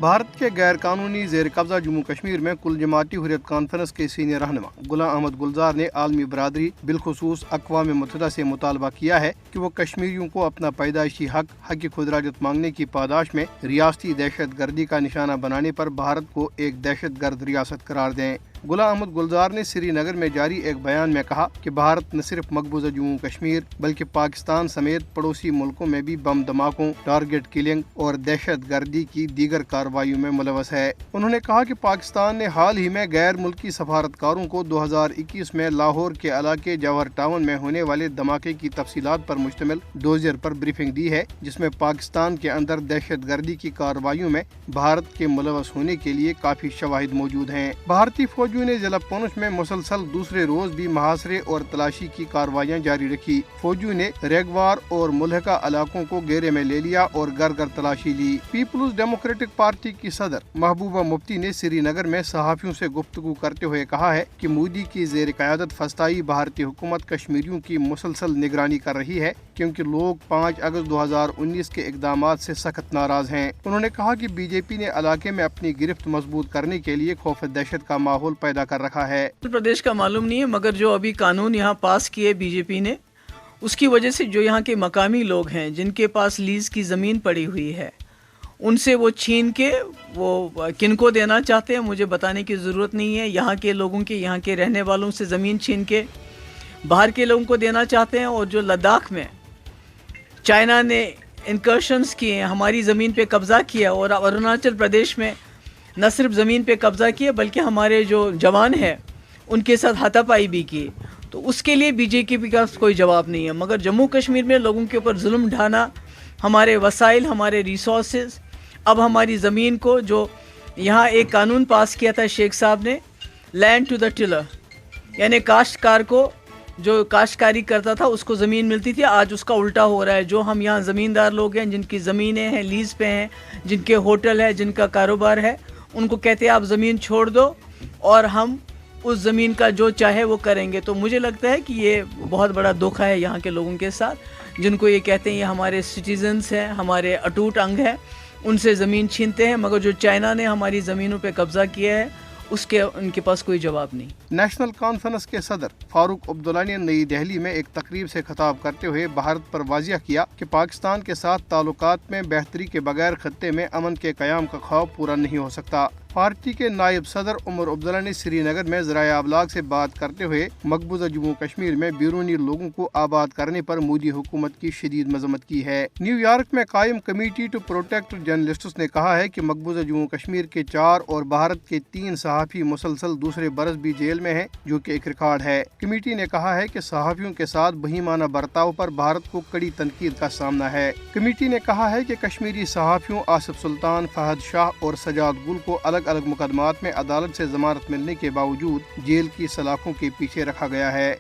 بھارت کے غیر قانونی زیر قبضہ جموں کشمیر میں کل جماعتی حریت کانفرنس کے سینئر رہنما غلام احمد گلزار نے عالمی برادری بالخصوص اقوام متحدہ سے مطالبہ کیا ہے کہ وہ کشمیریوں کو اپنا پیدائشی حق خود ارادت مانگنے کی پاداش میں ریاستی دہشت گردی کا نشانہ بنانے پر بھارت کو ایک دہشت گرد ریاست قرار دیں۔ غلام احمد گلزار نے سری نگر میں جاری ایک بیان میں کہا کہ بھارت نہ صرف مقبوضہ جموں کشمیر بلکہ پاکستان سمیت پڑوسی ملکوں میں بھی بم دھماکوں، ٹارگٹ کلنگ اور دہشت گردی کی دیگر کارروائیوں میں ملوث ہے۔ انہوں نے کہا کہ پاکستان نے حال ہی میں غیر ملکی سفارتکاروں کو 2021 میں لاہور کے علاقے جوہر ٹاؤن میں ہونے والے دھماکے کی تفصیلات پر مشتمل ڈوزیر پر بریفنگ دی ہے، جس میں پاکستان کے اندر دہشت گردی کی کارروائیوں میں بھارت کے ملوث ہونے کے لیے کافی شواہد موجود ہیں۔ بھارتی فوجیوں نے ضلع پونچھ میں مسلسل دوسرے روز بھی محاصرے اور تلاشی کی کارروائیاں جاری رکھی۔ فوجیوں نے ریگوار اور ملحقہ علاقوں کو گھیرے میں لے لیا اور گھر گھر تلاشی لی۔ پیپلز ڈیموکریٹک پارٹی کی صدر محبوبہ مفتی نے سری نگر میں صحافیوں سے گفتگو کرتے ہوئے کہا ہے کہ مودی کی زیر قیادت فسطائی بھارتی حکومت کشمیریوں کی مسلسل نگرانی کر رہی ہے، کیونکہ لوگ 5 اگست 2019 کے اقدامات سے سخت ناراض ہیں۔ انہوں نے کہا کہ بی جے پی نے علاقے میں اپنی گرفت مضبوط کرنے کے لیے خوف دہشت کا ماحول پیدا کر رکھا ہے۔ اتر پردیش کا معلوم نہیں ہے، مگر جو ابھی قانون یہاں پاس کیے بی جے پی نے، اس کی وجہ سے جو یہاں کے مقامی لوگ ہیں جن کے پاس لیز کی زمین پڑی ہوئی ہے، ان سے وہ چھین کے وہ کن کو دینا چاہتے ہیں مجھے بتانے کی ضرورت نہیں ہے۔ یہاں کے لوگوں کے، یہاں کے رہنے والوں سے زمین چھین کے باہر کے لوگوں کو دینا چاہتے ہیں۔ اور جو لداخ میں چائنا نے انکرشنز کیے ہیں، ہماری زمین پہ قبضہ کیا، اور اروناچل پردیش میں نہ صرف زمین پہ قبضہ کیا بلکہ ہمارے جو جوان ہیں ان کے ساتھ ہاتھا پائی بھی کی، تو اس کے لیے بی جے پی کا کوئی جواب نہیں ہے۔ مگر جموں کشمیر میں لوگوں کے اوپر ظلم ڈھانا، ہمارے وسائل، ہمارے ریسورسز، اب ہماری زمین کو، جو یہاں ایک قانون پاس کیا تھا شیخ صاحب نے، لینڈ ٹو دا ٹلر، یعنی کاشتکار کو جو کاشتکاری کرتا تھا اس کو زمین ملتی تھی، آج اس کا الٹا ہو رہا ہے۔ جو ہم یہاں زمیندار لوگ ہیں جن کی زمینیں ہیں، لیز پہ ہیں، جن کے ہوٹل ہے، جن کا کاروبار ہے، ان کو کہتے ہیں آپ زمین چھوڑ دو اور ہم اس زمین کا جو چاہے وہ کریں گے۔ تو مجھے لگتا ہے کہ یہ بہت بڑا دھوکہ ہے یہاں کے لوگوں کے ساتھ، جن کو یہ کہتے ہیں یہ ہمارے سٹیزنز ہیں، ہمارے اٹوٹ انگ ہیں، ان سے زمین چھینتے ہیں، مگر جو چائنا نے ہماری زمینوں پہ قبضہ کیا ہے اس کے ان کے پاس کوئی جواب نہیں۔ نیشنل کانفرنس کے صدر فاروق عبداللہ نے نئی دہلی میں ایک تقریب سے خطاب کرتے ہوئے بھارت پر واضح کیا کہ پاکستان کے ساتھ تعلقات میں بہتری کے بغیر خطے میں امن کے قیام کا خواب پورا نہیں ہو سکتا۔ پارٹی کے نائب صدر عمر عبداللہ نے سری نگر میں ذرائع ابلاغ سے بات کرتے ہوئے مقبوضہ جموں کشمیر میں بیرونی لوگوں کو آباد کرنے پر مودی حکومت کی شدید مذمت کی ہے۔ نیو یارک میں قائم کمیٹی ٹو پروٹیکٹ جرنلسٹس نے کہا ہے کہ مقبوضہ جموں کشمیر کے 4 اور بھارت کے 3 صحافی مسلسل دوسرے برس بھی جیل میں ہیں، جو کہ ایک ریکارڈ ہے۔ کمیٹی نے کہا ہے کہ صحافیوں کے ساتھ بہیمانہ برتاؤ پر بھارت کو کڑی تنقید کا سامنا ہے۔ کمیٹی نے کہا ہے کہ کشمیری صحافیوں آصف سلطان، فہد شاہ اور سجاد گل کو الگ الگ مقدمات میں عدالت سے ضمانت ملنے کے باوجود جیل کی سلاخوں کے پیچھے رکھا گیا ہے۔